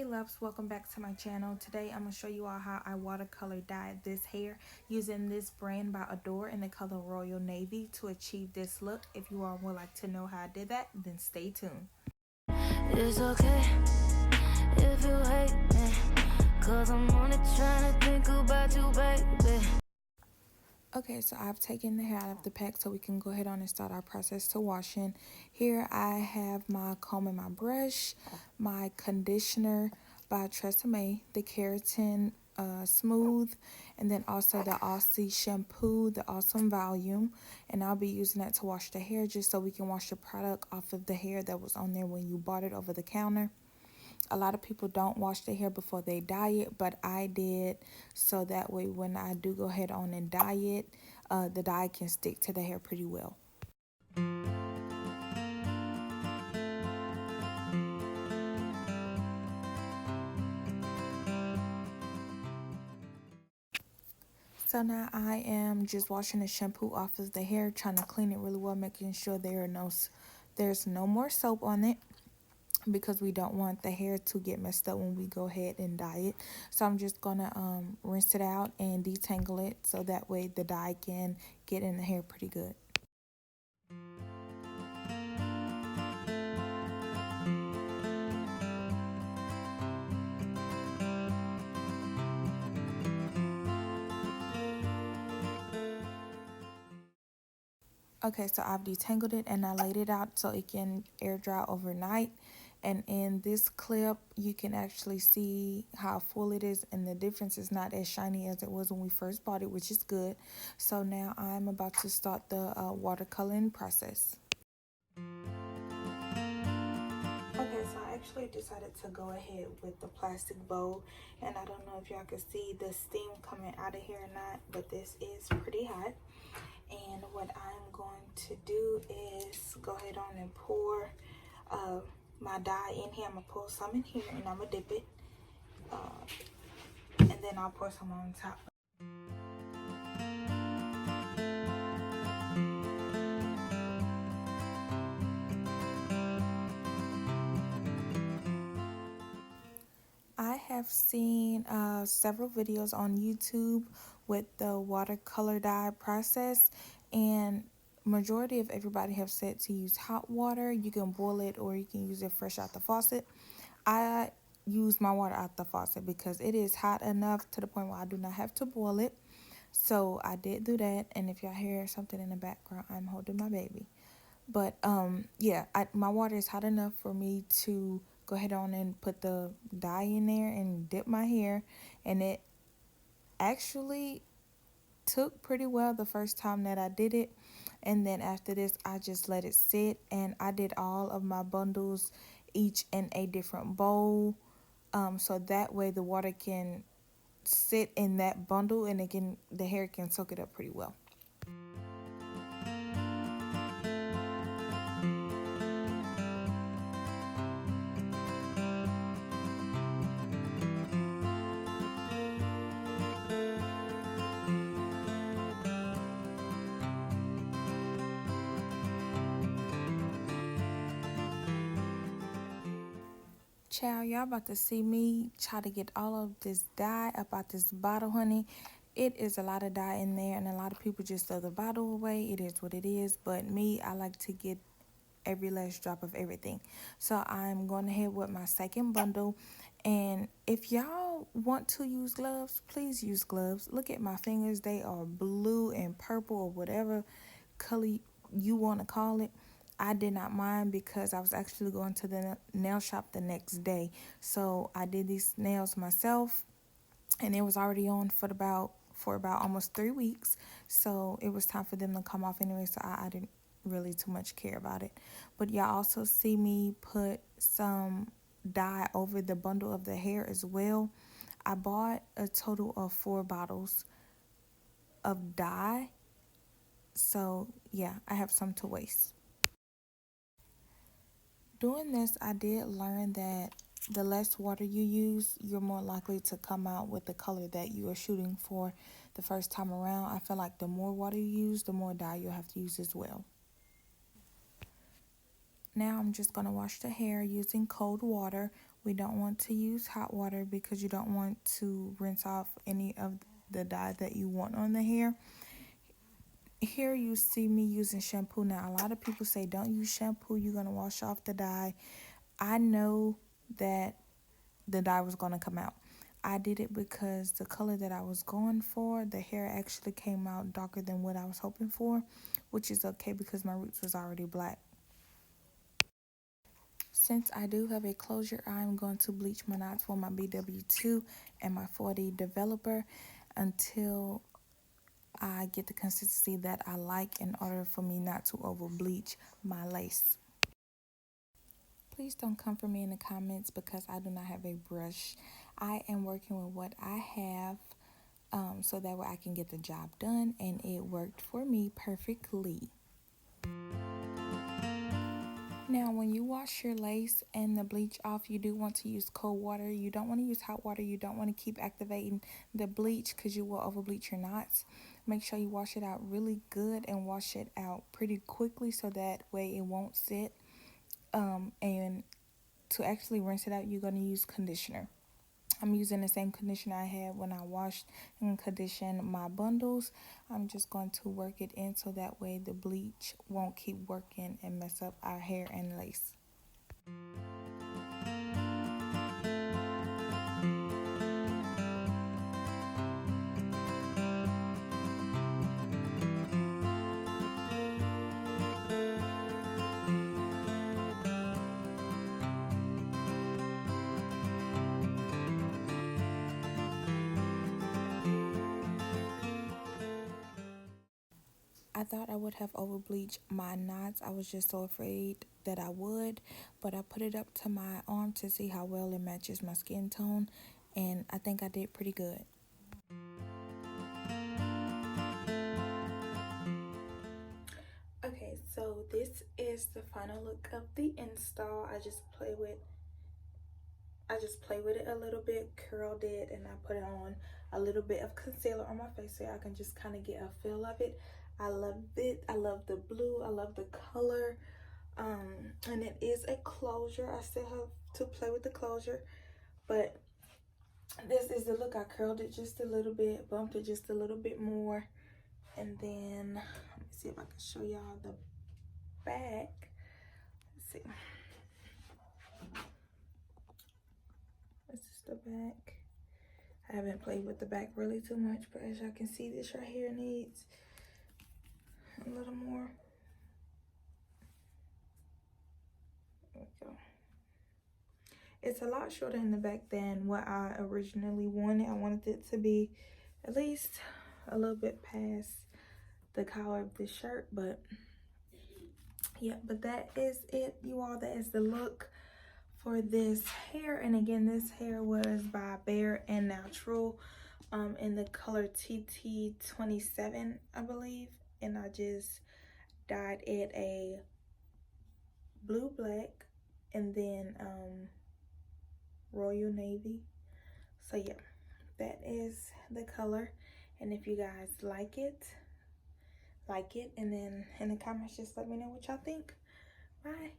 Hey loves, welcome back to my channel. Today I'm going to show you all how I watercolor dyed this hair using this brand by Adore in the color Royal Navy to achieve this look. If you all would like to know how I did that, then stay tuned. It's okay if you hate me, 'cause I'm only trying to think about you, baby. Okay, so I've taken the hair out of the pack so we can go ahead on and start our process to washing. Here I have my comb and my brush, my conditioner by Tresemme, the Keritan Smooth, and then also the Aussie shampoo, the Aussome volume, and I'll be using that to wash the hair just so we can wash the product off of the hair that was on there when you bought it over the counter. A lot of people don't wash their hair before they dye it, but I did, so that way when I do go ahead on and dye it, the dye can stick to the hair pretty well. So now I am just washing the shampoo off of the hair, trying to clean it really well, making sure there's no more soap on it, because we don't want the hair to get messed up when we go ahead and dye it. So I'm just gonna rinse it out and detangle it so that way the dye can get in the hair pretty good. Okay, so I've detangled it and I laid it out so it can air dry overnight. And in this clip, you can actually see how full it is, and the difference is not as shiny as it was when we first bought it, which is good. So now I'm about to start the watercoloring process. Okay, so I actually decided to go ahead with the plastic bowl, and I don't know if y'all can see the steam coming out of here or not, but this is pretty hot. And what I'm going to do is go ahead on and pour my dye in here. I'm going to pour some in here and I'm going to dip it. And then I'll pour some on top. I have seen several videos on YouTube with the watercolor dye process, and majority of everybody have said to use hot water. You can boil it or you can use it fresh out the faucet. I use my water out the faucet because it is hot enough to the point where I do not have to boil it. So I did do that, and if y'all hear something in the background, I'm holding my baby. But yeah, my water is hot enough for me to go ahead on and put the dye in there and dip my hair, and it actually took pretty well the first time that I did it. And then after this, I just let it sit, and I did all of my bundles each in a different bowl, so that way the water can sit in that bundle and the hair can soak it up pretty well. Child, y'all about to see me try to get all of this dye up out this bottle, honey. It is a lot of dye in there, and a lot of people just throw the bottle away. It is what it is, but me, I like to get every last drop of everything. So I'm going ahead with my second bundle, and if y'all want to use gloves, please use gloves. Look at my fingers. They are blue and purple or whatever color you want to call it. I did not mind because I was actually going to the nail shop the next day. So I did these nails myself, and it was already on for about almost 3 weeks. So it was time for them to come off anyway, so I didn't really too much care about it. But y'all also see me put some dye over the bundle of the hair as well. I bought a total of 4 bottles of dye. So yeah, I have some to waste. Doing this, I did learn that the less water you use, you're more likely to come out with the color that you are shooting for the first time around. I feel like the more water you use, the more dye you'll have to use as well. Now I'm just going to wash the hair using cold water We don't want to use hot water because you don't want to rinse off any of the dye that you want on the hair. Here you see me using shampoo. Now, a lot of people say don't use shampoo, you're going to wash off the dye. I know that the dye was going to come out. I did it because the color that I was going for, the hair actually came out darker than what I was hoping for, which is okay because my roots was already black. Since I do have a closure, I'm going to bleach my knots for my BW2 and my 4D developer until I get the consistency that I like in order for me not to over bleach my lace. Please don't come for me in the comments because I do not have a brush. I am working with what I have so that way I can get the job done, and it worked for me perfectly. Now, when you wash your lace and the bleach off, you do want to use cold water. You don't want to use hot water. You don't want to keep activating the bleach because you will over bleach your knots. Make sure you wash it out really good and wash it out pretty quickly so that way it won't sit. And to actually rinse it out, you're going to use conditioner. I'm using the same conditioner I had when I washed and conditioned my bundles. I'm just going to work it in so that way the bleach won't keep working and mess up our hair and lace. I thought I would have over bleached my knots. I was just so afraid that I would, but I put it up to my arm to see how well it matches my skin tone, and I think I did pretty good. Okay, so this is the final look of the install. I just play with it a little bit, curled it, and I put on a little bit of concealer on my face so I can just kind of get a feel of it. I love it. I love the blue. I love the color. And it is a closure. I still have to play with the closure, but this is the look. I curled it just a little bit, bumped it just a little bit more, and then let me see if I can show y'all the back. Let's see. This is the back. I haven't played with the back really too much, but as y'all can see, this right here needs a little more. There we go. It's a lot shorter in the back than what I originally wanted. I wanted it to be at least a little bit past the collar of this shirt, but yeah, but that is it, you all. That is the look for this hair. And again, this hair was by Bare and Natural in the color TT27, I believe, and I just dyed it a blue black and then royal navy. So yeah, that is the color, and if you guys like it, and then in the comments just let me know what y'all think. Bye.